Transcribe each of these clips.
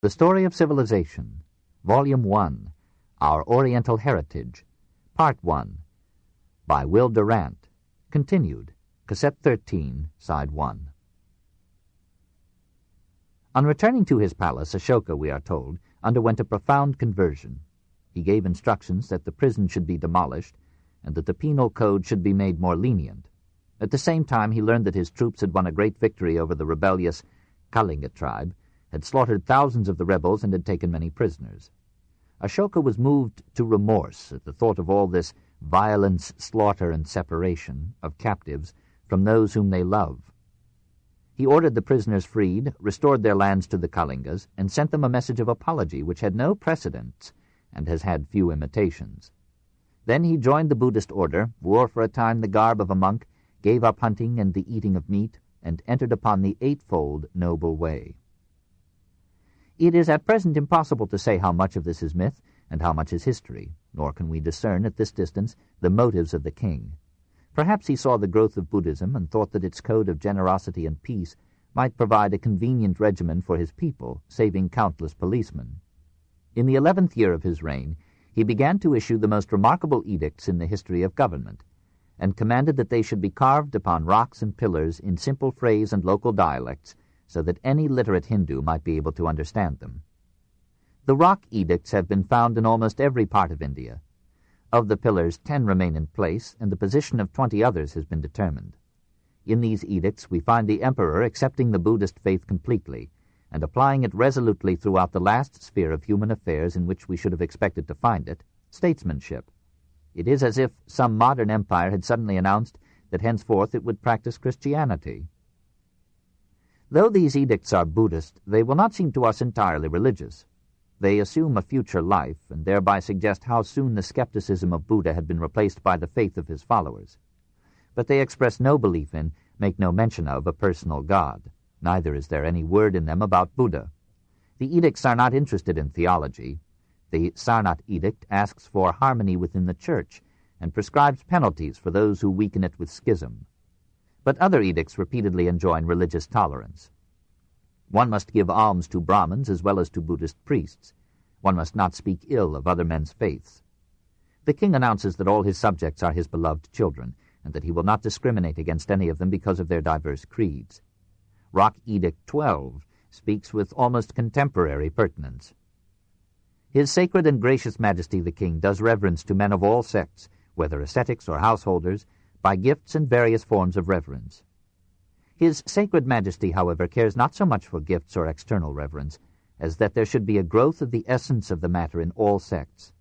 The Story of Civilization, Volume 1, Our Oriental Heritage, Part 1, by Will Durant, continued, Cassette 13, Side 1. On returning to his palace, Ashoka, we are told, underwent a profound conversion. He gave instructions that the prison should be demolished and that the penal code should be made more lenient. At the same time, he learned that his troops had won a great victory over the rebellious Kalinga tribe, had slaughtered thousands of the rebels, and had taken many prisoners. Ashoka was moved to remorse at the thought of all this violence, slaughter, and separation of captives from those whom they love. He ordered the prisoners freed, restored their lands to the Kalingas, and sent them a message of apology which had no precedents and has had few imitations. Then he joined the Buddhist order, wore for a time the garb of a monk, gave up hunting and the eating of meat, and entered upon the eightfold noble way. It is at present impossible to say how much of this is myth and how much is history, nor can we discern at this distance the motives of the king. Perhaps he saw the growth of Buddhism and thought that its code of generosity and peace might provide a convenient regimen for his people, saving countless policemen. In the 11th year of his reign, he began to issue the most remarkable edicts in the history of government, and commanded that they should be carved upon rocks and pillars in simple phrase and local dialects, so that any literate Hindu might be able to understand them. The rock edicts have been found in almost every part of India. Of the pillars, 10 remain in place, and the position of 20 others has been determined. In these edicts we find the emperor accepting the Buddhist faith completely, and applying it resolutely throughout the last sphere of human affairs in which we should have expected to find it, statesmanship. It is as if some modern empire had suddenly announced that henceforth it would practice Christianity. Though these edicts are Buddhist, they will not seem to us entirely religious. They assume a future life, and thereby suggest how soon the skepticism of Buddha had been replaced by the faith of his followers. But they express no belief in, make no mention of, a personal God. Neither is there any word in them about Buddha. The edicts are not interested in theology. The Sarnath Edict asks for harmony within the Church, and prescribes penalties for those who weaken it with schism. But other edicts repeatedly enjoin religious tolerance. One must give alms to Brahmins as well as to Buddhist priests. One must not speak ill of other men's faiths. The king announces that all his subjects are his beloved children, and that he will not discriminate against any of them because of their diverse creeds. Rock Edict 12 speaks with almost contemporary pertinence. His sacred and gracious Majesty the King does reverence to men of all sects, whether ascetics or householders, by gifts and various forms of reverence. His sacred Majesty, however, cares not so much for gifts or external reverence, as that there should be a growth of the essence of the matter in all sects.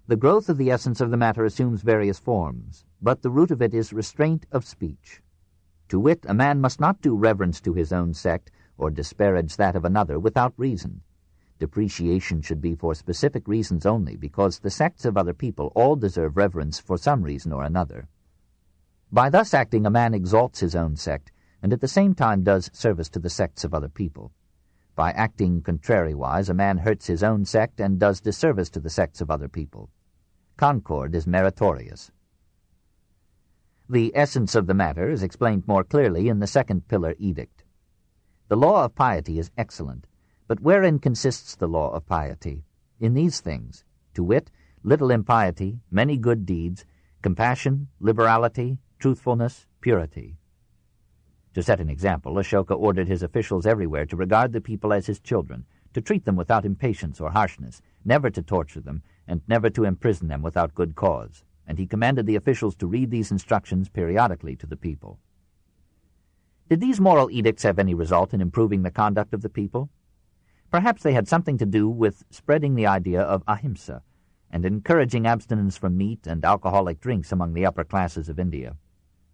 The growth of the essence of the matter assumes various forms, but the root of it is restraint of speech. To wit, a man must not do reverence to his own sect, or disparage that of another, without reason. Depreciation should be for specific reasons only, because the sects of other people all deserve reverence for some reason or another. By thus acting, a man exalts his own sect, and at the same time does service to the sects of other people. By acting contrariwise, a man hurts his own sect and does disservice to the sects of other people. Concord is meritorious. The essence of the matter is explained more clearly in the second pillar edict. The law of piety is excellent, but wherein consists the law of piety? In these things, to wit, little impiety, many good deeds, compassion, liberality, truthfulness, purity. To set an example, Ashoka ordered his officials everywhere to regard the people as his children, to treat them without impatience or harshness, never to torture them, and never to imprison them without good cause, and he commanded the officials to read these instructions periodically to the people. Did these moral edicts have any result in improving the conduct of the people? Perhaps they had something to do with spreading the idea of ahimsa, and encouraging abstinence from meat and alcoholic drinks among the upper classes of India.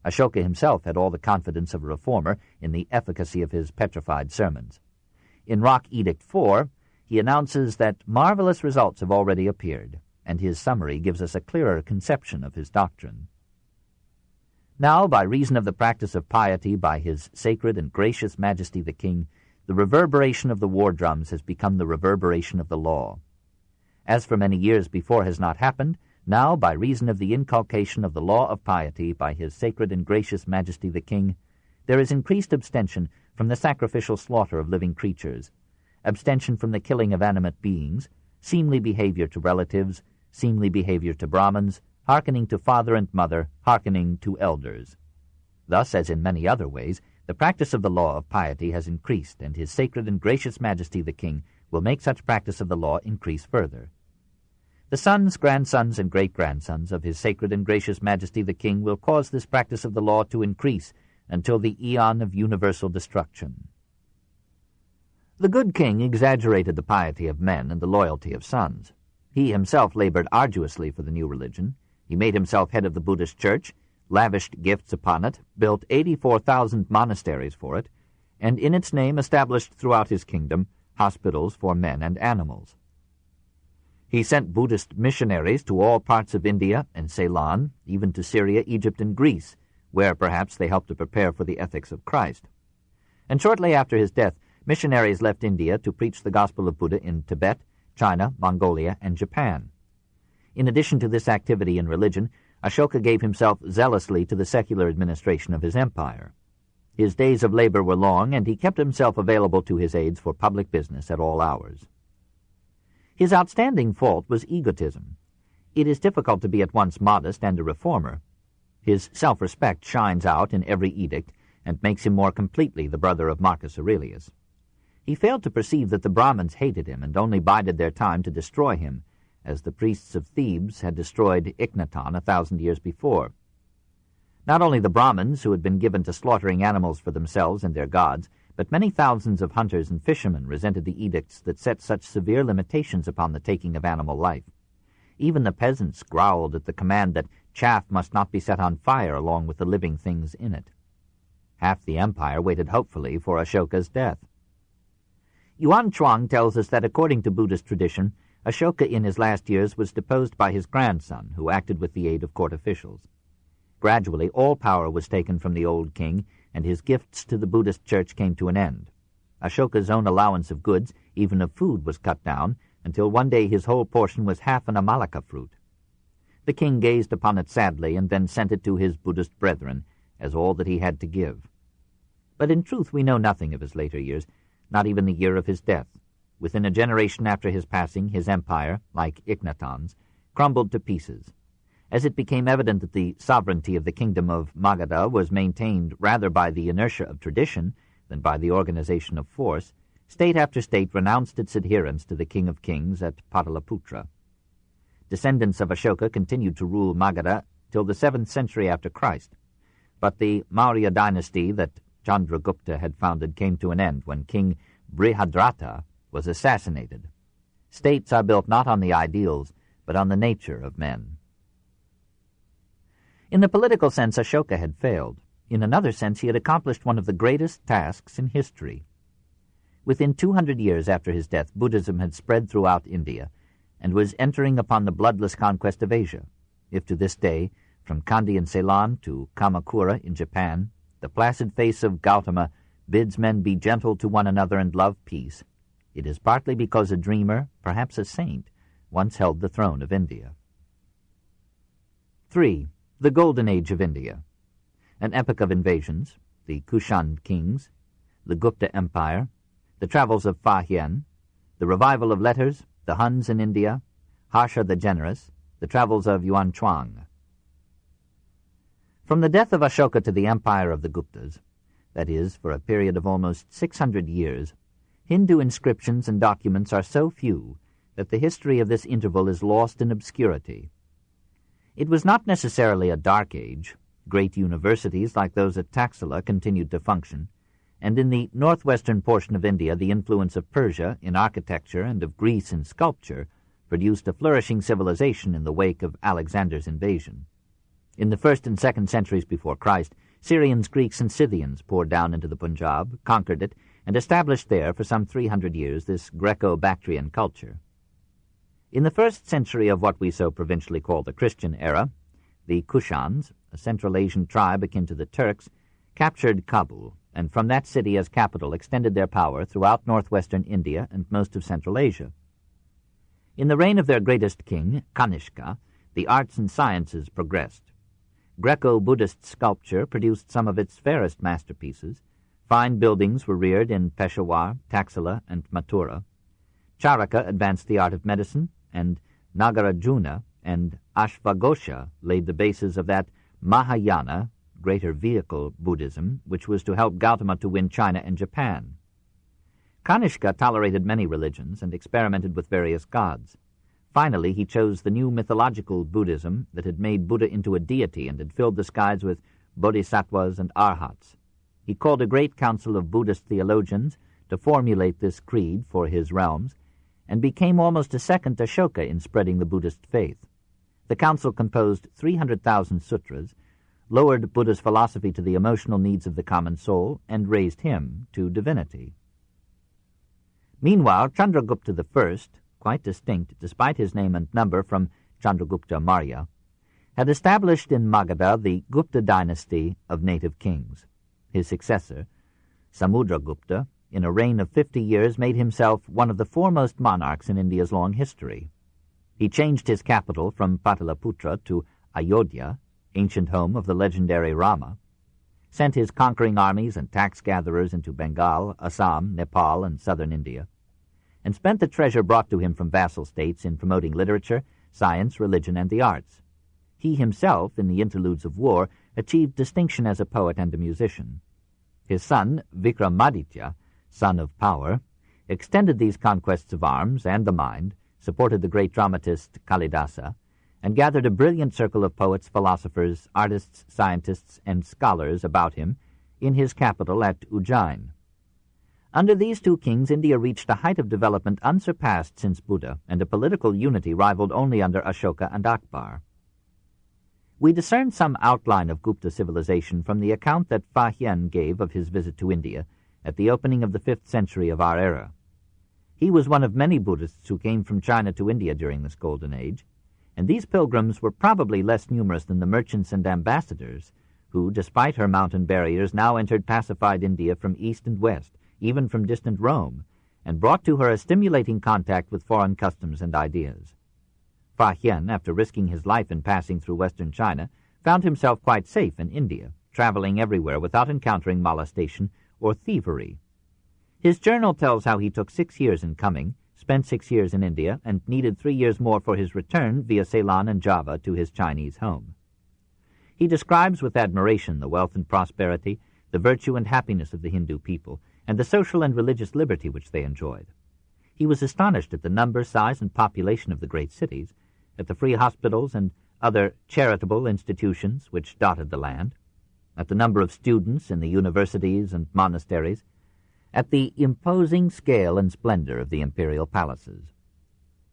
Ashoka himself had all the confidence of a reformer in the efficacy of his petrified sermons. In Rock Edict 4, he announces that marvelous results have already appeared, and his summary gives us a clearer conception of his doctrine. Now, by reason of the practice of piety by his sacred and gracious Majesty the King, the reverberation of the war drums has become the reverberation of the law. As for many years before has not happened, now, by reason of the inculcation of the law of piety by his sacred and gracious Majesty the King, there is increased abstention from the sacrificial slaughter of living creatures, abstention from the killing of animate beings, seemly behavior to relatives, seemly behavior to Brahmins, hearkening to father and mother, hearkening to elders. Thus, as in many other ways, the practice of the law of piety has increased, and His Sacred and Gracious Majesty the King will make such practice of the law increase further. The sons, grandsons, and great-grandsons of His Sacred and Gracious Majesty the King will cause this practice of the law to increase until the aeon of universal destruction. The good king exaggerated the piety of men and the loyalty of sons. He himself labored arduously for the new religion. He made himself head of the Buddhist church, lavished gifts upon it, built 84,000 monasteries for it, and in its name established throughout his kingdom hospitals for men and animals. He sent Buddhist missionaries to all parts of India and Ceylon, even to Syria, Egypt, and Greece, where perhaps they helped to prepare for the ethics of Christ. And shortly after his death, missionaries left India to preach the gospel of Buddha in Tibet, China, Mongolia, and Japan. In addition to this activity in religion, Ashoka gave himself zealously to the secular administration of his empire. His days of labor were long, and he kept himself available to his aides for public business at all hours. His outstanding fault was egotism. It is difficult to be at once modest and a reformer. His self-respect shines out in every edict and makes him more completely the brother of Marcus Aurelius. He failed to perceive that the Brahmins hated him and only bided their time to destroy him, as the priests of Thebes had destroyed Ikhnaton 1,000 years before. Not only the Brahmins, who had been given to slaughtering animals for themselves and their gods, but many thousands of hunters and fishermen resented the edicts that set such severe limitations upon the taking of animal life. Even the peasants growled at the command that chaff must not be set on fire along with the living things in it. Half the empire waited hopefully for Ashoka's death. Yuan Chuang tells us that according to Buddhist tradition, Ashoka in his last years was deposed by his grandson, who acted with the aid of court officials. Gradually, all power was taken from the old king, and his gifts to the Buddhist church came to an end. Ashoka's own allowance of goods, even of food, was cut down, until one day his whole portion was half an amalaka fruit. The king gazed upon it sadly, and then sent it to his Buddhist brethren, as all that he had to give. But in truth we know nothing of his later years, not even the year of his death. Within a generation after his passing, his empire, like Ikhnaton's, crumbled to pieces. As it became evident that the sovereignty of the kingdom of Magadha was maintained rather by the inertia of tradition than by the organization of force, state after state renounced its adherence to the king of kings at Pataliputra. Descendants of Ashoka continued to rule Magadha till the 7th century after Christ, but the Maurya dynasty that Chandragupta had founded came to an end when King Brihadrata was assassinated. States are built not on the ideals, but on the nature of men. In the political sense, Ashoka had failed. In another sense, he had accomplished one of the greatest tasks in history. Within 200 years after his death, Buddhism had spread throughout India and was entering upon the bloodless conquest of Asia. If to this day, from Kandy in Ceylon to Kamakura in Japan, the placid face of Gautama bids men be gentle to one another and love peace, it is partly because a dreamer, perhaps a saint, once held the throne of India. 3. The Golden Age of India. An epoch of invasions, the Kushan kings, the Gupta Empire, the travels of Fa Hien, the revival of letters, the Huns in India, Harsha the Generous, the travels of Yuan Chuang. From the death of Ashoka to the empire of the Guptas, that is, for a period of almost 600 years, Hindu inscriptions and documents are so few that the history of this interval is lost in obscurity. It was not necessarily a dark age. Great universities like those at Taxila continued to function, and in the northwestern portion of India the influence of Persia in architecture and of Greece in sculpture produced a flourishing civilization in the wake of Alexander's invasion. In the 1st and 2nd centuries before Christ, Syrians, Greeks, and Scythians poured down into the Punjab, conquered it, and established there for some 300 years this Greco-Bactrian culture. In the 1st century of what we so provincially call the Christian era, the Kushans, a Central Asian tribe akin to the Turks, captured Kabul, and from that city as capital extended their power throughout northwestern India and most of Central Asia. In the reign of their greatest king, Kanishka, the arts and sciences progressed. Greco-Buddhist sculpture produced some of its fairest masterpieces. Fine buildings were reared in Peshawar, Taxila, and Mathura. Charaka advanced the art of medicine, and Nagarjuna and Ashvaghosha laid the bases of that Mahayana, greater vehicle Buddhism, which was to help Gautama to win China and Japan. Kanishka tolerated many religions and experimented with various gods. Finally, he chose the new mythological Buddhism that had made Buddha into a deity and had filled the skies with bodhisattvas and arhats. He called a great council of Buddhist theologians to formulate this creed for his realms, and became almost a second Ashoka in spreading the Buddhist faith. The council composed 300,000 sutras, lowered Buddha's philosophy to the emotional needs of the common soul, and raised him to divinity. Meanwhile, Chandragupta I, quite distinct despite his name and number from Chandragupta Maurya, had established in Magadha the Gupta dynasty of native kings. His successor, Samudragupta, in a reign of 50 years, made himself one of the foremost monarchs in India's long history. He changed his capital from Pataliputra to Ayodhya, ancient home of the legendary Rama, sent his conquering armies and tax-gatherers into Bengal, Assam, Nepal, and southern India, and spent the treasure brought to him from vassal states in promoting literature, science, religion, and the arts. He himself, in the interludes of war, achieved distinction as a poet and a musician. His son, Vikramaditya, son of power, extended these conquests of arms and the mind, supported the great dramatist Kalidasa, and gathered a brilliant circle of poets, philosophers, artists, scientists, and scholars about him in his capital at Ujjain. Under these two kings, India reached a height of development unsurpassed since Buddha, and a political unity rivaled only under Ashoka and Akbar. We discern some outline of Gupta civilization from the account that Fa Hien gave of his visit to India at the opening of the 5th century of our era. He was one of many Buddhists who came from China to India during this golden age, and these pilgrims were probably less numerous than the merchants and ambassadors who, despite her mountain barriers, now entered pacified India from east and west, even from distant Rome, and brought to her a stimulating contact with foreign customs and ideas. Fa Hien, after risking his life in passing through western China, found himself quite safe in India, traveling everywhere without encountering molestation or thievery. His journal tells how he took 6 years in coming, spent 6 years in India, and needed 3 years more for his return via Ceylon and Java to his Chinese home. He describes with admiration the wealth and prosperity, the virtue and happiness of the Hindu people, and the social and religious liberty which they enjoyed. He was astonished at the number, size, and population of the great cities, at the free hospitals and other charitable institutions which dotted the land, at the number of students in the universities and monasteries, at the imposing scale and splendor of the imperial palaces.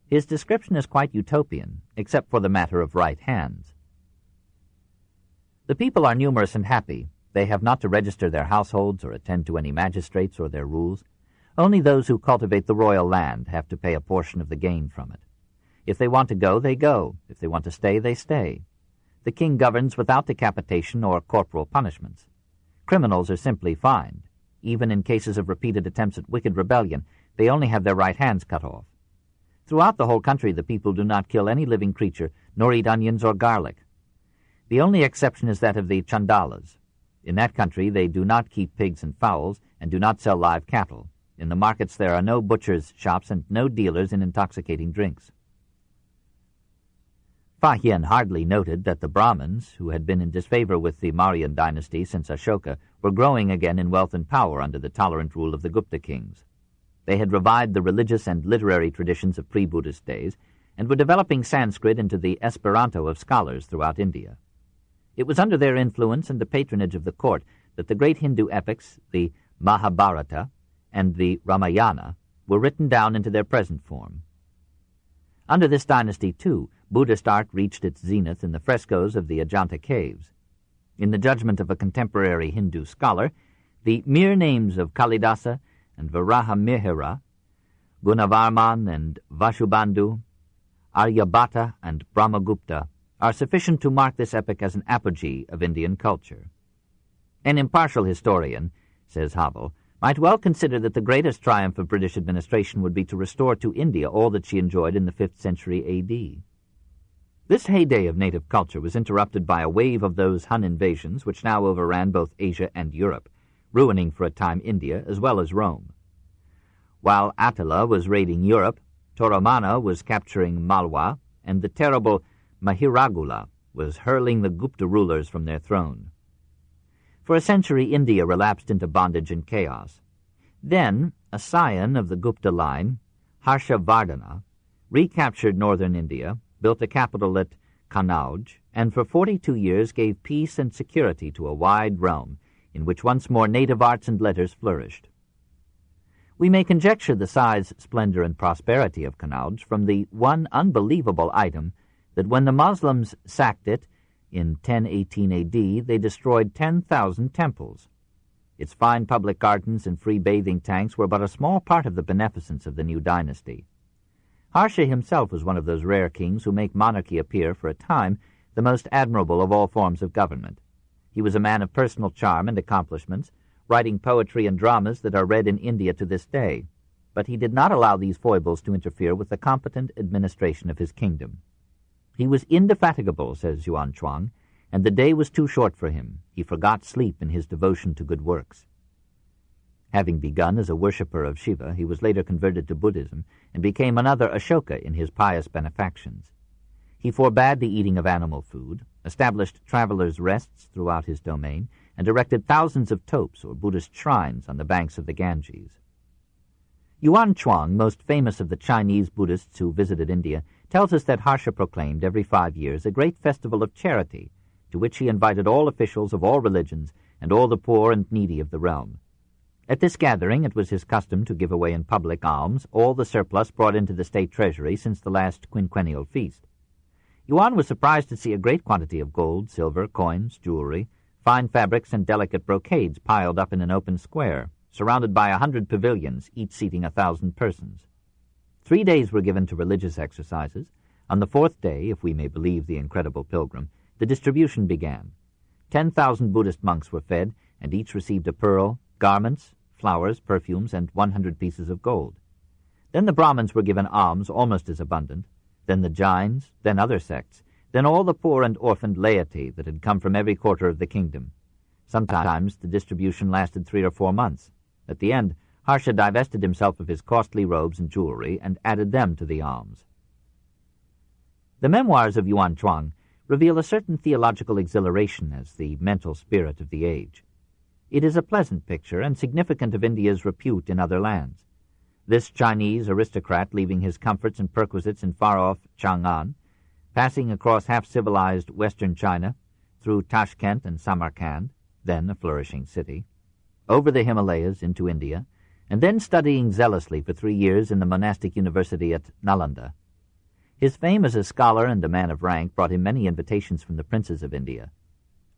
His description is quite utopian, except for the matter of right hands. The people are numerous and happy. They have not to register their households or attend to any magistrates or their rules. Only those who cultivate the royal land have to pay a portion of the gain from it. If they want to go, they go. If they want to stay, they stay. The king governs without decapitation or corporal punishments. Criminals are simply fined. Even in cases of repeated attempts at wicked rebellion, they only have their right hands cut off. Throughout the whole country, the people do not kill any living creature, nor eat onions or garlic. The only exception is that of the Chandalas. In that country, they do not keep pigs and fowls, and do not sell live cattle. In the markets there are no butchers' shops and no dealers in intoxicating drinks. Fa Hien hardly noted that the Brahmins, who had been in disfavor with the Mauryan dynasty since Ashoka, were growing again in wealth and power under the tolerant rule of the Gupta kings. They had revived the religious and literary traditions of pre-Buddhist days, and were developing Sanskrit into the Esperanto of scholars throughout India. It was under their influence and the patronage of the court that the great Hindu epics, the Mahabharata and the Ramayana, were written down into their present form. Under this dynasty, too, Buddhist art reached its zenith in the frescoes of the Ajanta caves. In the judgment of a contemporary Hindu scholar, the mere names of Kalidasa and Varaha Mihira, Gunavarman and Vashubandhu, Aryabhata and Brahmagupta are sufficient to mark this epoch as an apogee of Indian culture. An impartial historian, says Havel, might well consider that the greatest triumph of British administration would be to restore to India all that she enjoyed in the 5th century A.D. This heyday of native culture was interrupted by a wave of those Hun invasions which now overran both Asia and Europe, ruining for a time India as well as Rome. While Attila was raiding Europe, Toramana was capturing Malwa, and the terrible Mahiragula was hurling the Gupta rulers from their throne. For a century, India relapsed into bondage and chaos. Then, a scion of the Gupta line, Harshavardhana, recaptured northern India, built a capital at Kanauj, and for 42 years gave peace and security to a wide realm in which once more native arts and letters flourished. We may conjecture the size, splendor, and prosperity of Kanauj from the one unbelievable item that when the Muslims sacked it in 1018 A.D., they destroyed 10,000 temples. Its fine public gardens and free bathing tanks were but a small part of the beneficence of the new dynasty. Harsha himself was one of those rare kings who make monarchy appear, for a time, the most admirable of all forms of government. He was a man of personal charm and accomplishments, writing poetry and dramas that are read in India to this day, but he did not allow these foibles to interfere with the competent administration of his kingdom. He was indefatigable, says Yuan Chuang, and the day was too short for him. He forgot sleep in his devotion to good works. Having begun as a worshipper of Shiva, he was later converted to Buddhism and became another Ashoka in his pious benefactions. He forbade the eating of animal food, established travelers' rests throughout his domain, and erected thousands of topes or Buddhist shrines on the banks of the Ganges. Yuan Chuang, most famous of the Chinese Buddhists who visited India, tells us that Harsha proclaimed every 5 years a great festival of charity, to which he invited all officials of all religions and all the poor and needy of the realm. At this gathering it was his custom to give away in public alms all the surplus brought into the state treasury since the last quinquennial feast. Yuan was surprised to see a great quantity of gold, silver, coins, jewelry, fine fabrics, and delicate brocades piled up in an open square, surrounded by 100 pavilions, each seating 1,000 persons. 3 days were given to religious exercises. On the 4th day, if we may believe the incredible pilgrim, the distribution began. 10,000 Buddhist monks were fed, and each received a pearl, garments, flowers, perfumes, and 100 pieces of gold. Then the Brahmins were given alms almost as abundant, then the Jains, then other sects, then all the poor and orphaned laity that had come from every quarter of the kingdom. Sometimes the distribution lasted 3 or 4 months. At the end, Harsha divested himself of his costly robes and jewelry and added them to the alms. The memoirs of Yuan Chuang reveal a certain theological exhilaration as the mental spirit of the age. It is a pleasant picture and significant of India's repute in other lands. This Chinese aristocrat, leaving his comforts and perquisites in far-off Chang'an, passing across half-civilized western China, through Tashkent and Samarkand, then a flourishing city, over the Himalayas into India, and then studying zealously for 3 years in the monastic university at Nalanda. His fame as a scholar and a man of rank brought him many invitations from the princes of India.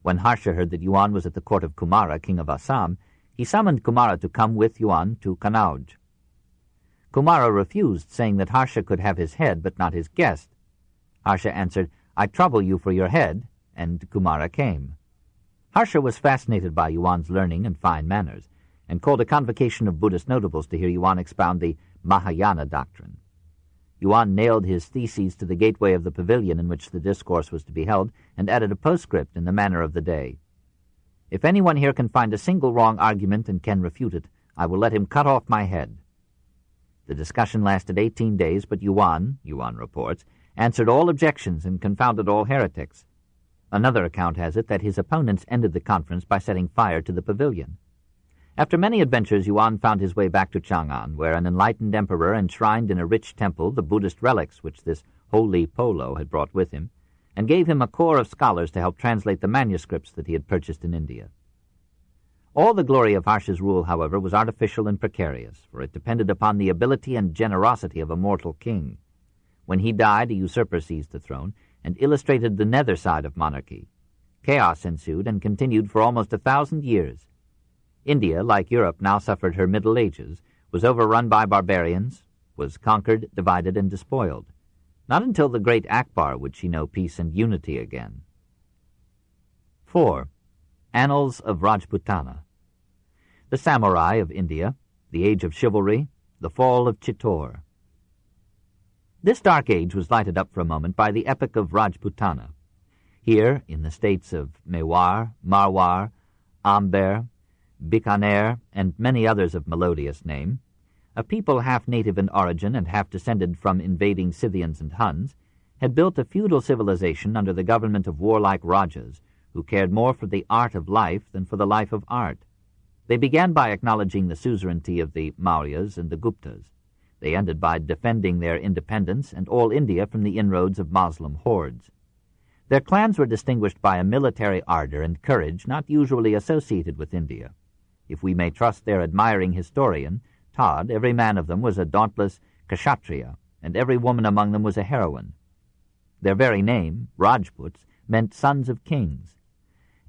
When Harsha heard that Yuan was at the court of Kumara, king of Assam, he summoned Kumara to come with Yuan to Kanauj. Kumara refused, saying that Harsha could have his head but not his guest. Harsha answered, "I trouble you for your head," and Kumara came. Harsha was fascinated by Yuan's learning and fine manners, and called a convocation of Buddhist notables to hear Yuan expound the Mahayana doctrine. Yuan nailed his theses to the gateway of the pavilion in which the discourse was to be held, and added a postscript in the manner of the day. "If anyone here can find a single wrong argument and can refute it, I will let him cut off my head." The discussion lasted 18 days, but Yuan reports, answered all objections and confounded all heretics. Another account has it that his opponents ended the conference by setting fire to the pavilion. After many adventures, Yuan found his way back to Chang'an, where an enlightened emperor enshrined in a rich temple the Buddhist relics which this holy Polo had brought with him, and gave him a corps of scholars to help translate the manuscripts that he had purchased in India. All the glory of Harsha's rule, however, was artificial and precarious, for it depended upon the ability and generosity of a mortal king. When he died, a usurper seized the throne and illustrated the nether side of monarchy. Chaos ensued and continued for almost 1,000 years. India, like Europe, now suffered her Middle Ages, was overrun by barbarians, was conquered, divided, and despoiled. Not until the great Akbar would she know peace and unity again. 4. Annals of Rajputana. The samurai of India, the age of chivalry, the fall of Chittor. This dark age was lighted up for a moment by the epic of Rajputana. Here, in the states of Mewar, Marwar, Amber, Bikaner, and many others of melodious name, a people half native in origin and half descended from invading Scythians and Huns, had built a feudal civilization under the government of warlike Rajas, who cared more for the art of life than for the life of art. They began by acknowledging the suzerainty of the Mauryas and the Guptas. They ended by defending their independence and all India from the inroads of Moslem hordes. Their clans were distinguished by a military ardor and courage not usually associated with India. If we may trust their admiring historian, Todd, every man of them was a dauntless kshatriya, and every woman among them was a heroine. Their very name, Rajputs, meant sons of kings,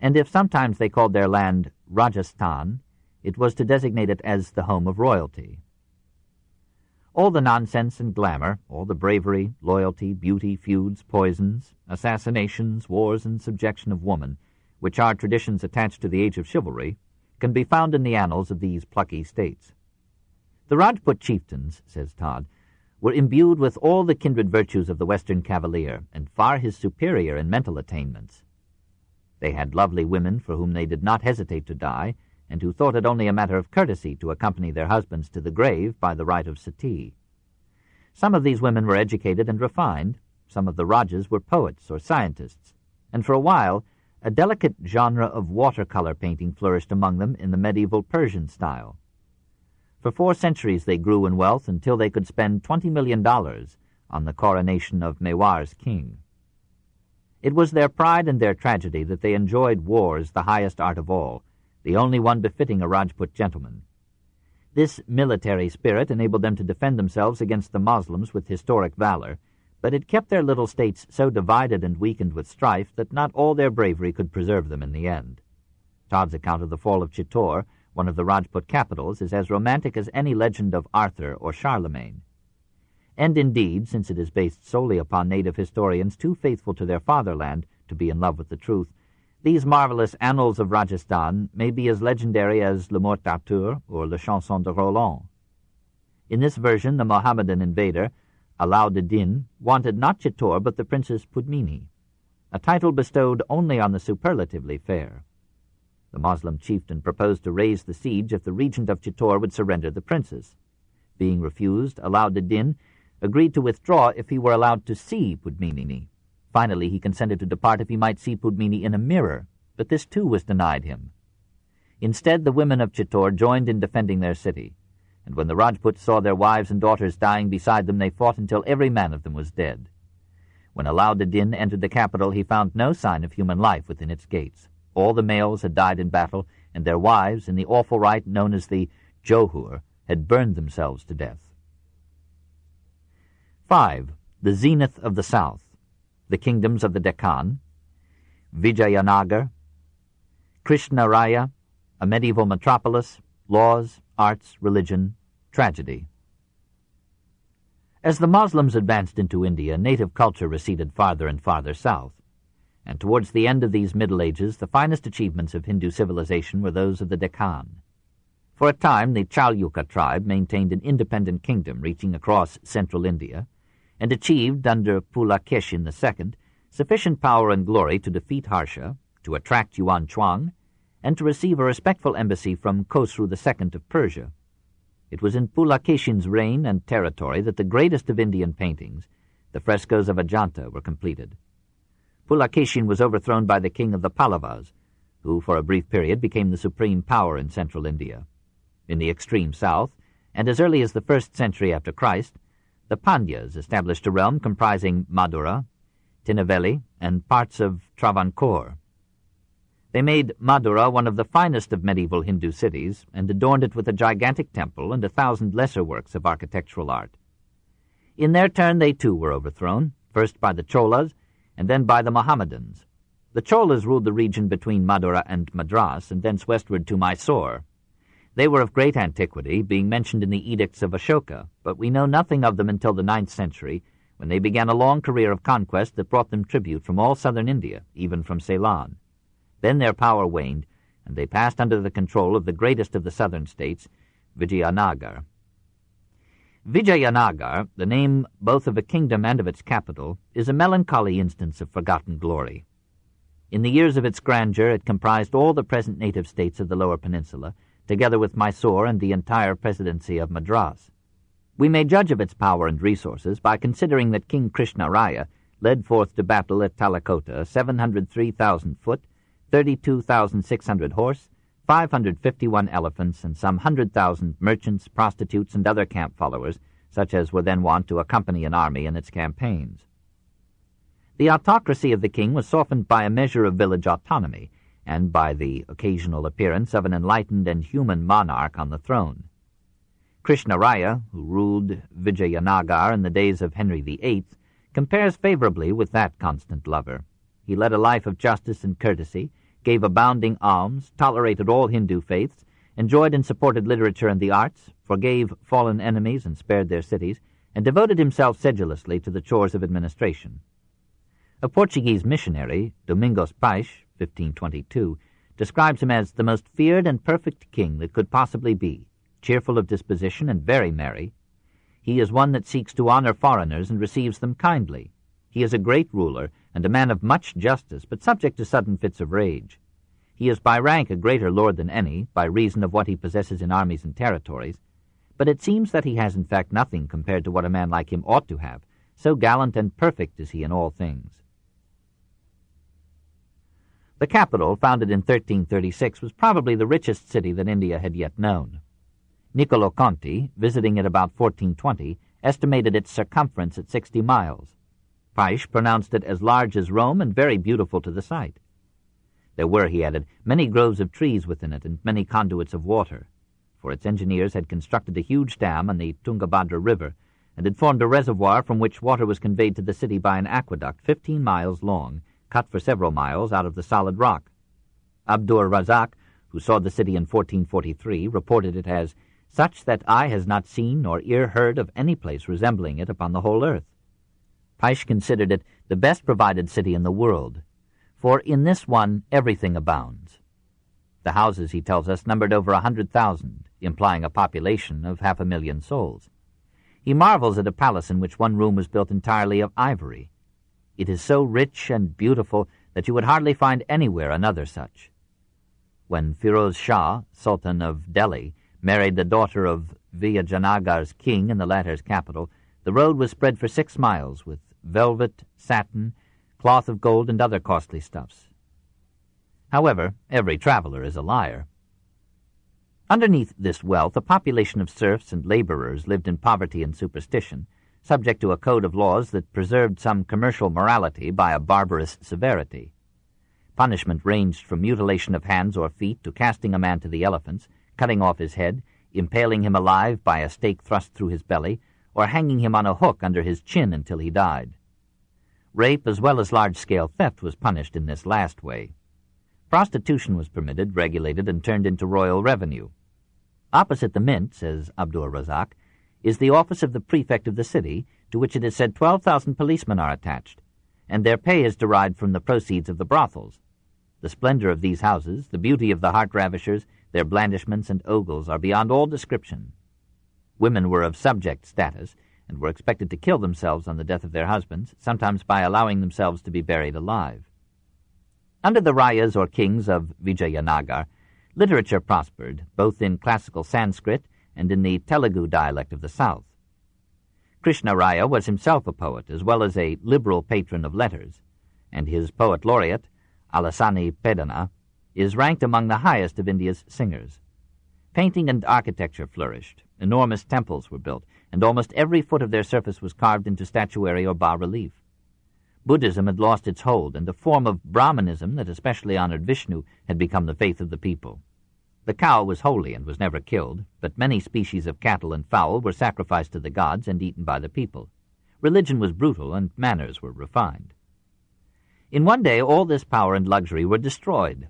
and if sometimes they called their land Rajasthan, it was to designate it as the home of royalty. All the nonsense and glamour, all the bravery, loyalty, beauty, feuds, poisons, assassinations, wars, and subjection of woman, which are traditions attached to the age of chivalry, can be found in the annals of these plucky states. The Rajput chieftains, says Todd, were imbued with all the kindred virtues of the Western cavalier, and far his superior in mental attainments. They had lovely women for whom they did not hesitate to die, and who thought it only a matter of courtesy to accompany their husbands to the grave by the rite of sati. Some of these women were educated and refined, some of the Rajas were poets or scientists, and for a while a delicate genre of watercolor painting flourished among them in the medieval Persian style. For 4 centuries they grew in wealth until they could spend $20 million on the coronation of Mewar's king. It was their pride and their tragedy that they enjoyed war as the highest art of all, the only one befitting a Rajput gentleman. This military spirit enabled them to defend themselves against the Moslems with historic valor, but it kept their little states so divided and weakened with strife that not all their bravery could preserve them in the end. Todd's account of the fall of Chittor, one of the Rajput capitals, is as romantic as any legend of Arthur or Charlemagne. And indeed, since it is based solely upon native historians too faithful to their fatherland to be in love with the truth, these marvelous annals of Rajasthan may be as legendary as Le Mort d'Arthur or Le Chanson de Roland. In this version, the Mohammedan invader, Alauddin, wanted not Chittor but the Princess Pudmini, a title bestowed only on the superlatively fair. The Moslem chieftain proposed to raise the siege if the regent of Chittor would surrender the princess. Being refused, Alauddin agreed to withdraw if he were allowed to see Pudmini. Finally, he consented to depart if he might see Pudmini in a mirror, but this too was denied him. Instead, the women of Chittor joined in defending their city, and when the Rajputs saw their wives and daughters dying beside them, they fought until every man of them was dead. When Alauddin entered the capital, he found no sign of human life within its gates. All the males had died in battle, and their wives, in the awful rite known as the Johur, had burned themselves to death. 5. The zenith of the south. The kingdoms of the Deccan, Vijayanagar, Krishnaraya, a medieval metropolis, laws, arts, religion, tragedy. As the Moslems advanced into India, native culture receded farther and farther south, and towards the end of these Middle Ages the finest achievements of Hindu civilization were those of the Deccan. For a time the Chaluka tribe maintained an independent kingdom reaching across central India, and achieved, under Pulakeshin II, sufficient power and glory to defeat Harsha, to attract Yuan Chuang, and to receive a respectful embassy from Khosru II of Persia. It was in Pulakeshin's reign and territory that the greatest of Indian paintings, the frescoes of Ajanta, were completed. Pulakeshin was overthrown by the king of the Pallavas, who for a brief period became the supreme power in central India. In the extreme south, and as early as the 1st century after Christ, the Pandyas established a realm comprising Madura, Tinnevelly, and parts of Travancore. They made Madura one of the finest of medieval Hindu cities and adorned it with a gigantic temple and 1,000 lesser works of architectural art. In their turn they too were overthrown, first by the Cholas and then by the Mohammedans. The Cholas ruled the region between Madura and Madras and thence westward to Mysore. They were of great antiquity, being mentioned in the edicts of Ashoka, but we know nothing of them until the 9th century, when they began a long career of conquest that brought them tribute from all southern India, even from Ceylon. Then their power waned, and they passed under the control of the greatest of the southern states, Vijayanagar. Vijayanagar, the name both of a kingdom and of its capital, is a melancholy instance of forgotten glory. In the years of its grandeur it comprised all the present native states of the Lower Peninsula, together with Mysore and the entire presidency of Madras. We may judge of its power and resources by considering that King Krishnaraya led forth to battle at Talakota 703,000 foot, 32,600 horse, 551 elephants, and some 100,000 merchants, prostitutes, and other camp followers, such as were then wont to accompany an army in its campaigns. The autocracy of the king was softened by a measure of village autonomy, and by the occasional appearance of an enlightened and human monarch on the throne. Krishnaraya, who ruled Vijayanagar in the days of Henry VIII, compares favorably with that constant lover. He led a life of justice and courtesy, gave abounding alms, tolerated all Hindu faiths, enjoyed and supported literature and the arts, forgave fallen enemies and spared their cities, and devoted himself sedulously to the chores of administration. A Portuguese missionary, Domingos Pais, 1522, describes him as the most feared and perfect king that could possibly be, cheerful of disposition and very merry. He is one that seeks to honor foreigners and receives them kindly. He is a great ruler and a man of much justice, but subject to sudden fits of rage. He is by rank a greater lord than any, by reason of what he possesses in armies and territories, but it seems that he has in fact nothing compared to what a man like him ought to have, so gallant and perfect is he in all things. The capital, founded in 1336, was probably the richest city that India had yet known. Niccolo Conti, visiting it about 1420, estimated its circumference at 60 miles. Pais pronounced it as large as Rome and very beautiful to the sight. There were, he added, many groves of trees within it and many conduits of water, for its engineers had constructed a huge dam on the Tungabhadra River and had formed a reservoir from which water was conveyed to the city by an aqueduct 15 miles long, cut for several miles out of the solid rock. Abdur Razak, who saw the city in 1443, reported it as such that eye has not seen nor ear heard of any place resembling it upon the whole earth. Pais considered it the best provided city in the world, for in this one everything abounds. The houses, he tells us, numbered over 100,000, implying a population of 500,000 souls. He marvels at a palace in which one room was built entirely of ivory. It is so rich and beautiful that you would hardly find anywhere another such. When Firoz Shah, Sultan of Delhi, married the daughter of Vijayanagar's king in the latter's capital, the road was spread for 6 miles with velvet, satin, cloth of gold, and other costly stuffs. However, every traveler is a liar. Underneath this wealth, a population of serfs and laborers lived in poverty and superstition, subject to a code of laws that preserved some commercial morality by a barbarous severity. Punishment ranged from mutilation of hands or feet to casting a man to the elephants, cutting off his head, impaling him alive by a stake thrust through his belly, or hanging him on a hook under his chin until he died. Rape as well as large-scale theft was punished in this last way. Prostitution was permitted, regulated, and turned into royal revenue. Opposite the mint, says Abdur Razak, is the office of the prefect of the city, to which it is said 12,000 policemen are attached, and their pay is derived from the proceeds of the brothels. The splendor of these houses, the beauty of the heart-ravishers, their blandishments and ogles are beyond all description. Women were of subject status, and were expected to kill themselves on the death of their husbands, sometimes by allowing themselves to be buried alive. Under the Rayas or kings of Vijayanagar, literature prospered, both in classical Sanskrit and in the Telugu dialect of the south. Krishnaraya was himself a poet, as well as a liberal patron of letters, and his poet laureate, Alasani Pedana, is ranked among the highest of India's singers. Painting and architecture flourished, enormous temples were built, and almost every foot of their surface was carved into statuary or bas-relief. Buddhism had lost its hold, and a form of Brahmanism that especially honored Vishnu had become the faith of the people. The cow was holy and was never killed, but many species of cattle and fowl were sacrificed to the gods and eaten by the people. Religion was brutal, and manners were refined. In one day all this power and luxury were destroyed.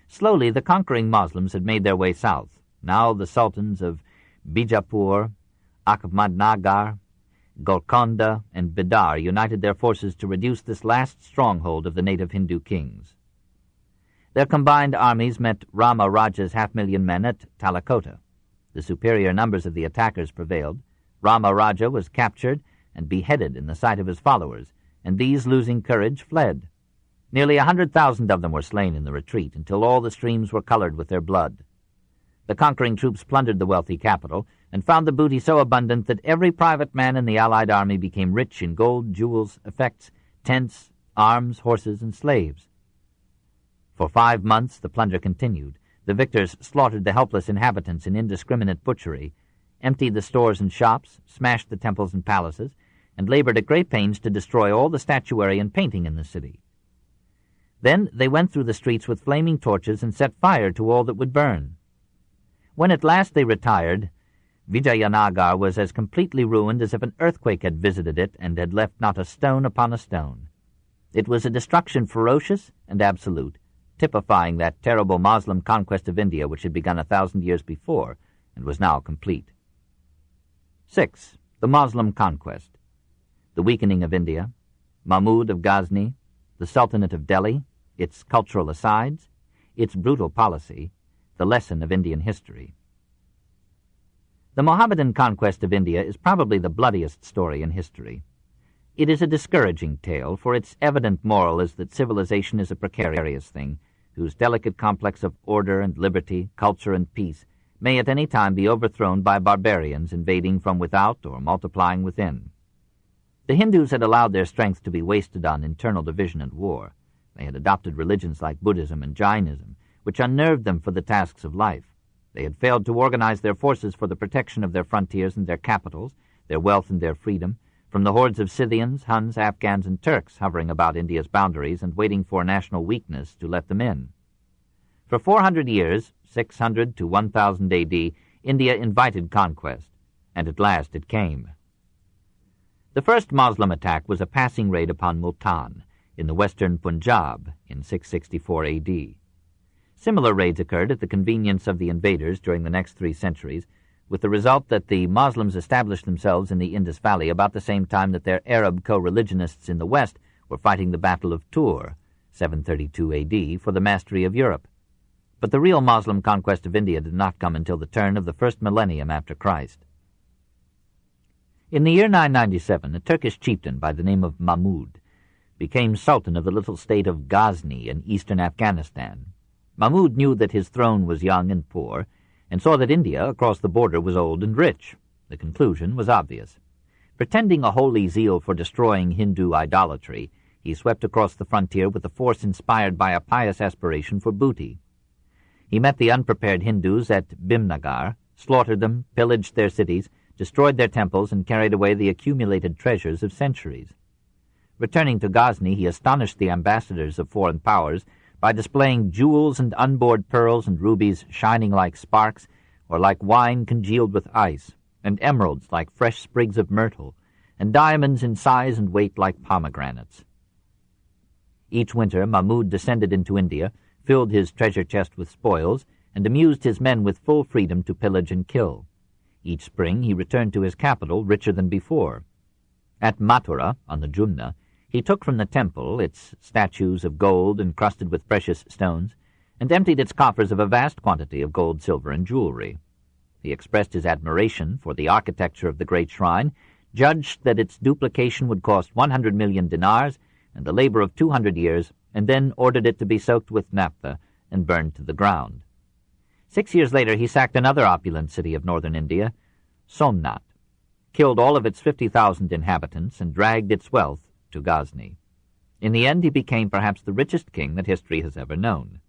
Slowly the conquering Moslems had made their way south. Now the sultans of Bijapur, Ahmadnagar, Golconda, and Bidar united their forces to reduce this last stronghold of the native Hindu kings. Their combined armies met Rama Raja's 500,000 men at Talakota. The superior numbers of the attackers prevailed. Rama Raja was captured and beheaded in the sight of his followers, and these, losing courage, fled. Nearly 100,000 of them were slain in the retreat, until all the streams were colored with their blood. The conquering troops plundered the wealthy capital and found the booty so abundant that every private man in the Allied army became rich in gold, jewels, effects, tents, arms, horses, and slaves. For 5 months the plunder continued. The victors slaughtered the helpless inhabitants in indiscriminate butchery, emptied the stores and shops, smashed the temples and palaces, and labored at great pains to destroy all the statuary and painting in the city. Then they went through the streets with flaming torches and set fire to all that would burn. When at last they retired, Vijayanagar was as completely ruined as if an earthquake had visited it and had left not a stone upon a stone. It was a destruction ferocious and absolute, typifying that terrible Moslem conquest of India which had begun 1,000 years before and was now complete. 6. The Moslem conquest. The weakening of India, Mahmud of Ghazni, the Sultanate of Delhi, its cultural asides, its brutal policy, the lesson of Indian history. The Mohammedan conquest of India is probably the bloodiest story in history. It is a discouraging tale, for its evident moral is that civilization is a precarious thing, whose delicate complex of order and liberty, culture and peace, may at any time be overthrown by barbarians invading from without or multiplying within. The Hindus had allowed their strength to be wasted on internal division and war. They had adopted religions like Buddhism and Jainism, which unnerved them for the tasks of life. They had failed to organize their forces for the protection of their frontiers and their capitals, their wealth and their freedom, from the hordes of Scythians, Huns, Afghans, and Turks hovering about India's boundaries and waiting for national weakness to let them in. For 400 years, 600 to 1000 A.D., India invited conquest, and at last it came. The first Moslem attack was a passing raid upon Multan, in the western Punjab, in 664 A.D. Similar raids occurred at the convenience of the invaders during the next 3 centuries, with the result that the Moslems established themselves in the Indus Valley about the same time that their Arab co-religionists in the west were fighting the Battle of Tours, 732 A.D., for the mastery of Europe. But the real Moslem conquest of India did not come until the turn of the first millennium after Christ. In the year 997, a Turkish chieftain by the name of Mahmud became sultan of the little state of Ghazni in eastern Afghanistan. Mahmud knew that his throne was young and poor, and saw that India across the border was old and rich. The conclusion was obvious. Pretending a holy zeal for destroying Hindu idolatry, he swept across the frontier with a force inspired by a pious aspiration for booty. He met the unprepared Hindus at Bhimnagar, slaughtered them, pillaged their cities, destroyed their temples, and carried away the accumulated treasures of centuries. Returning to Ghazni, he astonished the ambassadors of foreign powers by displaying jewels and unbored pearls and rubies shining like sparks or like wine congealed with ice, and emeralds like fresh sprigs of myrtle, and diamonds in size and weight like pomegranates. Each winter Mahmud descended into India, filled his treasure chest with spoils, and amused his men with full freedom to pillage and kill. Each spring he returned to his capital richer than before. At Mathura, on the Jumna, he took from the temple its statues of gold encrusted with precious stones, and emptied its coffers of a vast quantity of gold, silver, and jewelry. He expressed his admiration for the architecture of the great shrine, judged that its duplication would cost 100 million dinars and the labor of 200 years, and then ordered it to be soaked with naphtha and burned to the ground. 6 years later he sacked another opulent city of northern India, Somnath, killed all of its 50,000 inhabitants, and dragged its wealth to Ghazni. In the end he became perhaps the richest king that history has ever known.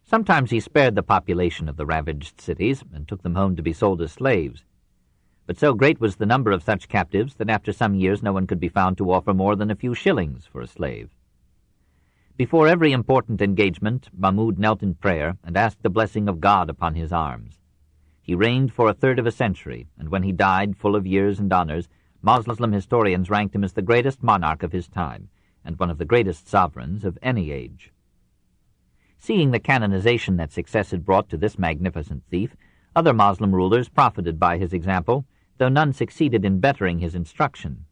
Sometimes he spared the population of the ravaged cities and took them home to be sold as slaves. But so great was the number of such captives that after some years no one could be found to offer more than a few shillings for a slave. Before every important engagement, Mahmud knelt in prayer and asked the blessing of God upon his arms. He reigned for 1/3 of a century, and when he died, full of years and honors, Muslim historians ranked him as the greatest monarch of his time, and one of the greatest sovereigns of any age. Seeing the canonization that success had brought to this magnificent thief, other Moslem rulers profited by his example, though none succeeded in bettering his instruction.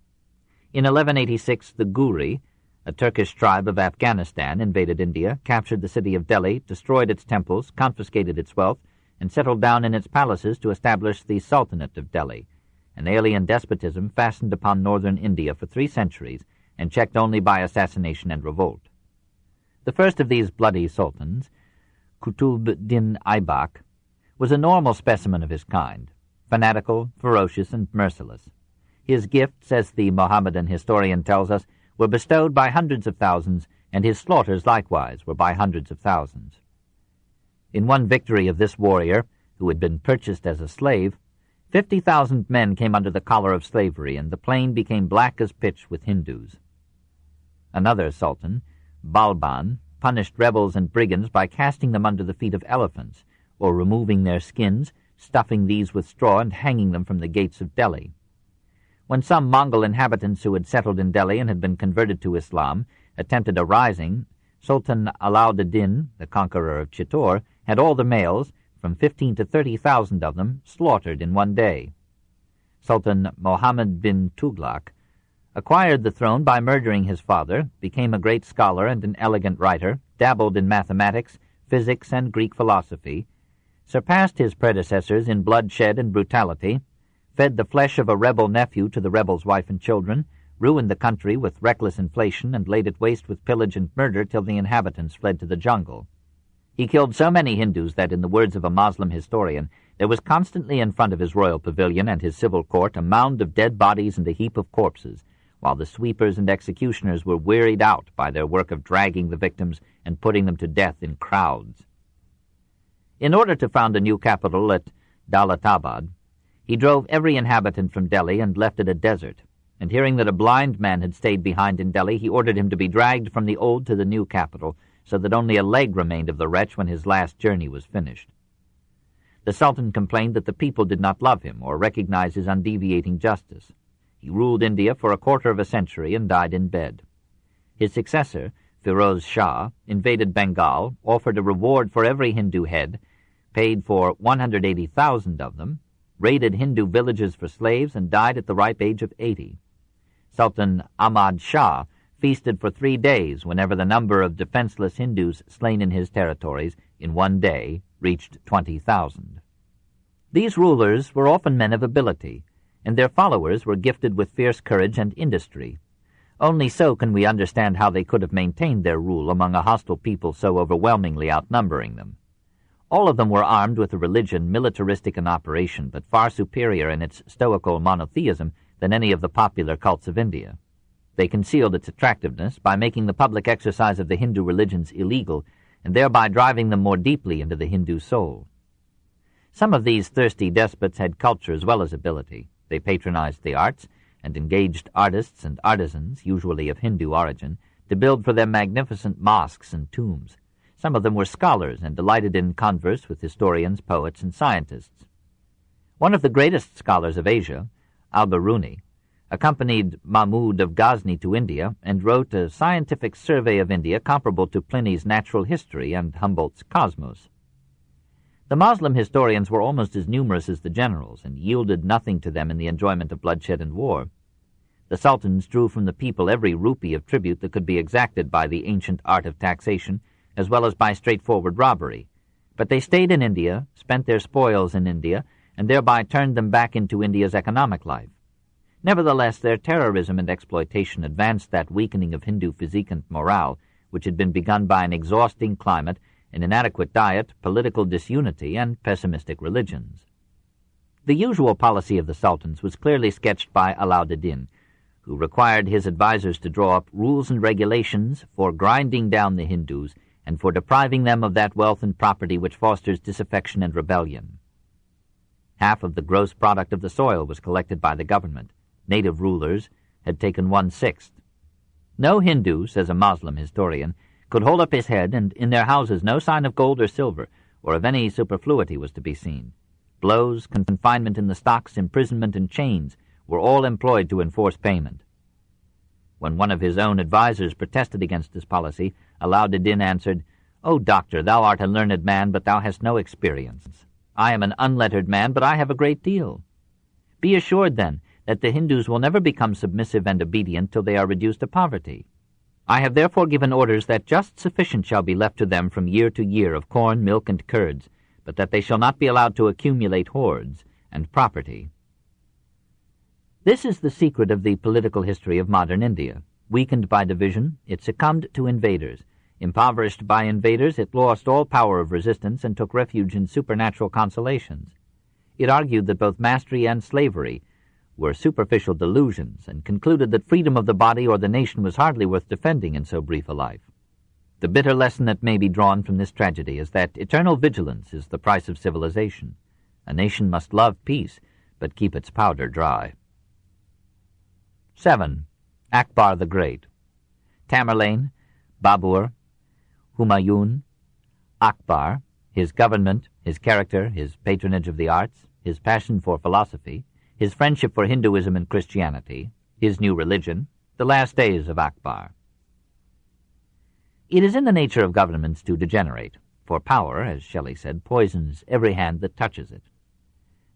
In 1186, the Guri, a Turkish tribe of Afghanistan, invaded India, captured the city of Delhi, destroyed its temples, confiscated its wealth, and settled down in its palaces to establish the Sultanate of Delhi, an alien despotism fastened upon northern India for 3 centuries and checked only by assassination and revolt. The first of these bloody sultans, Qutb din Aibak, was a normal specimen of his kind, fanatical, ferocious, and merciless. His gifts, as the Mohammedan historian tells us, were bestowed by hundreds of thousands, and his slaughters likewise were by hundreds of thousands. In one victory of this warrior, who had been purchased as a slave, 50,000 men came under the collar of slavery, and the plain became black as pitch with Hindus. Another sultan, Balban, punished rebels and brigands by casting them under the feet of elephants, or removing their skins, stuffing these with straw, and hanging them from the gates of Delhi. When some Mongol inhabitants who had settled in Delhi and had been converted to Islam attempted a rising, Sultan Alauddin, the conqueror of Chittor, had all the males, from 15 to 30,000 of them, slaughtered in one day. Sultan Mohammed bin Tughlaq acquired the throne by murdering his father, became a great scholar and an elegant writer, dabbled in mathematics, physics, and Greek philosophy, surpassed his predecessors in bloodshed and brutality, fed the flesh of a rebel nephew to the rebel's wife and children, ruined the country with reckless inflation, and laid it waste with pillage and murder till the inhabitants fled to the jungle. He killed so many Hindus that, in the words of a Moslem historian, there was constantly in front of his royal pavilion and his civil court a mound of dead bodies and a heap of corpses, while the sweepers and executioners were wearied out by their work of dragging the victims and putting them to death in crowds. In order to found a new capital at Dalatabad, he drove every inhabitant from Delhi and left it a desert, and hearing that a blind man had stayed behind in Delhi, he ordered him to be dragged from the old to the new capital, so that only a leg remained of the wretch when his last journey was finished. The Sultan complained that the people did not love him or recognize his undeviating justice. He ruled India for a quarter of a century and died in bed. His successor, Firoz Shah, invaded Bengal, offered a reward for every Hindu head, paid for 180,000 of them, raided Hindu villages for slaves, and died at the ripe age of 80. Sultan Ahmad Shah feasted for 3 days whenever the number of defenseless Hindus slain in his territories in one day reached 20,000. These rulers were often men of ability, and their followers were gifted with fierce courage and industry. Only so can we understand how they could have maintained their rule among a hostile people so overwhelmingly outnumbering them. All of them were armed with a religion militaristic in operation, but far superior in its stoical monotheism than any of the popular cults of India. They concealed its attractiveness by making the public exercise of the Hindu religions illegal, and thereby driving them more deeply into the Hindu soul. Some of these thirsty despots had culture as well as ability. They patronized the arts, and engaged artists and artisans, usually of Hindu origin, to build for them magnificent mosques and tombs. Some of them were scholars and delighted in converse with historians, poets, and scientists. One of the greatest scholars of Asia, Al-Biruni, accompanied Mahmud of Ghazni to India and wrote a scientific survey of India comparable to Pliny's Natural History and Humboldt's Cosmos. The Moslem historians were almost as numerous as the generals and yielded nothing to them in the enjoyment of bloodshed and war. The sultans drew from the people every rupee of tribute that could be exacted by the ancient art of taxation, as well as by straightforward robbery. But they stayed in India, spent their spoils in India, and thereby turned them back into India's economic life. Nevertheless, their terrorism and exploitation advanced that weakening of Hindu physique and morale, which had been begun by an exhausting climate, an inadequate diet, political disunity, and pessimistic religions. The usual policy of the sultans was clearly sketched by Alauddin, who required his advisers to draw up rules and regulations for grinding down the Hindus and for depriving them of that wealth and property which fosters disaffection and rebellion. Half of the gross product of the soil was collected by the government. Native rulers had taken 1/6. No Hindu, says a Moslem historian, could hold up his head, and in their houses no sign of gold or silver, or of any superfluity was to be seen. Blows, confinement in the stocks, imprisonment, and chains were all employed to enforce payment. When one of his own advisers protested against this policy, Alauddin answered, "O doctor, thou art a learned man, but thou hast no experience. I am an unlettered man, but I have a great deal. Be assured, then, that the Hindus will never become submissive and obedient till they are reduced to poverty. I have therefore given orders that just sufficient shall be left to them from year to year of corn, milk, and curds, but that they shall not be allowed to accumulate hoards and property." This is the secret of the political history of modern India. Weakened by division, it succumbed to invaders. Impoverished by invaders, it lost all power of resistance and took refuge in supernatural consolations. It argued that both mastery and slavery were superficial delusions, and concluded that freedom of the body or the nation was hardly worth defending in so brief a life. The bitter lesson that may be drawn from this tragedy is that eternal vigilance is the price of civilization. A nation must love peace, but keep its powder dry. 7. Akbar the Great. Tamerlane, Babur, Humayun, Akbar, his government, his character, his patronage of the arts, his passion for philosophy, his friendship for Hinduism and Christianity, his new religion, the last days of Akbar. It is in the nature of governments to degenerate, for power, as Shelley said, poisons every hand that touches it.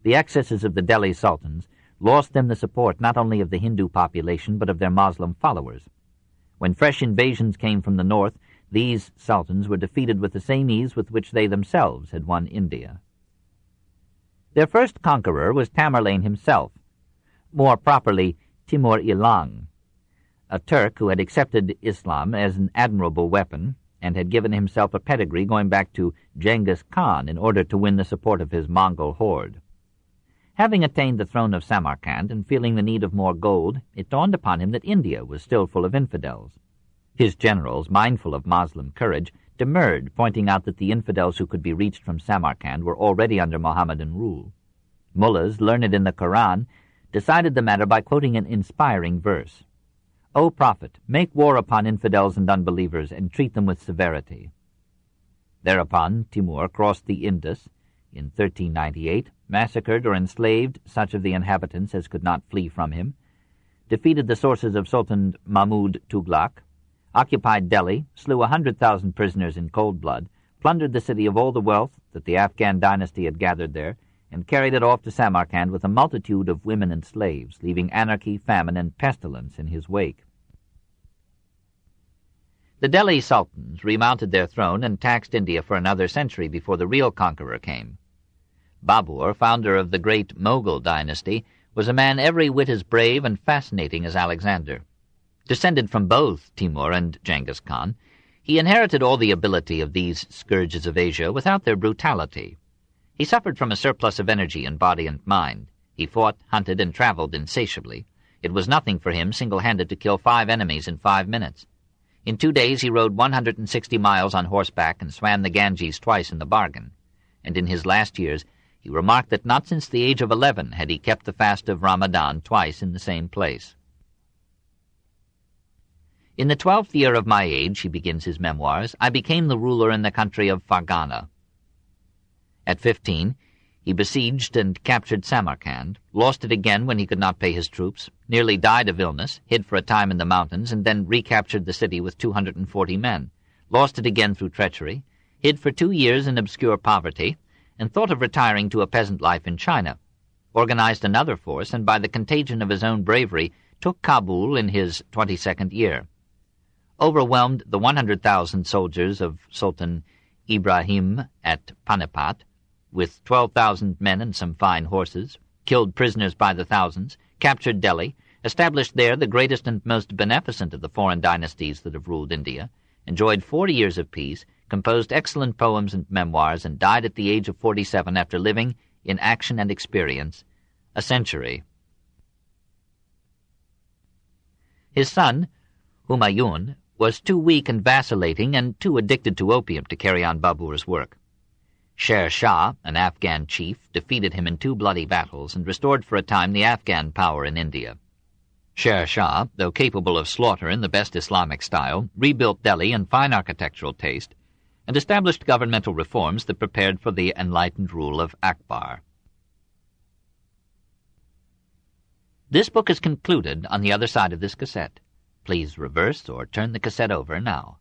The excesses of the Delhi sultans lost them the support not only of the Hindu population but of their Moslem followers. When fresh invasions came from the north, these sultans were defeated with the same ease with which they themselves had won India. Their first conqueror was Tamerlane himself, more properly Timur Ilang, a Turk who had accepted Islam as an admirable weapon and had given himself a pedigree going back to Genghis Khan in order to win the support of his Mongol horde. Having attained the throne of Samarkand and feeling the need of more gold, it dawned upon him that India was still full of infidels. His generals, mindful of Moslem courage, demurred, pointing out that the infidels who could be reached from Samarkand were already under Mohammedan rule. Mullahs, learned in the Quran, decided the matter by quoting an inspiring verse. "O Prophet, make war upon infidels and unbelievers, and treat them with severity." Thereupon Timur crossed the Indus in 1398, massacred or enslaved such of the inhabitants as could not flee from him, defeated the sources of Sultan Mahmud Tughlaq, occupied Delhi, slew 100,000 prisoners in cold blood, plundered the city of all the wealth that the Afghan dynasty had gathered there, and carried it off to Samarkand with a multitude of women and slaves, leaving anarchy, famine, and pestilence in his wake. The Delhi sultans remounted their throne and taxed India for another century before the real conqueror came. Babur, founder of the great Mughal dynasty, was a man every whit as brave and fascinating as Alexander. Descended from both Timur and Genghis Khan, he inherited all the ability of these scourges of Asia without their brutality. He suffered from a surplus of energy in body and mind. He fought, hunted, and traveled insatiably. It was nothing for him single-handed to kill 5 enemies in 5 minutes. In 2 days he rode 160 miles on horseback and swam the Ganges twice in the bargain. And in his last years he remarked that not since the age of 11 had he kept the fast of Ramadan twice in the same place. "In the 12th year of my age," he begins his memoirs, "I became the ruler in the country of Fargana." At 15, he besieged and captured Samarkand, lost it again when he could not pay his troops, nearly died of illness, hid for a time in the mountains, and then recaptured the city with 240 men, lost it again through treachery, hid for 2 years in obscure poverty, and thought of retiring to a peasant life in China, organized another force, and by the contagion of his own bravery took Kabul in his 22nd year. Overwhelmed the 100,000 soldiers of Sultan Ibrahim at Panipat with 12,000 men and some fine horses, killed prisoners by the thousands, captured Delhi, established there the greatest and most beneficent of the foreign dynasties that have ruled India, enjoyed 40 years of peace, composed excellent poems and memoirs, and died at the age of 47 after living, in action and experience, a century. His son, Humayun, was too weak and vacillating and too addicted to opium to carry on Babur's work. Sher Shah, an Afghan chief, defeated him in 2 bloody battles and restored for a time the Afghan power in India. Sher Shah, though capable of slaughter in the best Islamic style, rebuilt Delhi in fine architectural taste and established governmental reforms that prepared for the enlightened rule of Akbar. This book is concluded on the other side of this cassette. Please reverse or turn the cassette over now.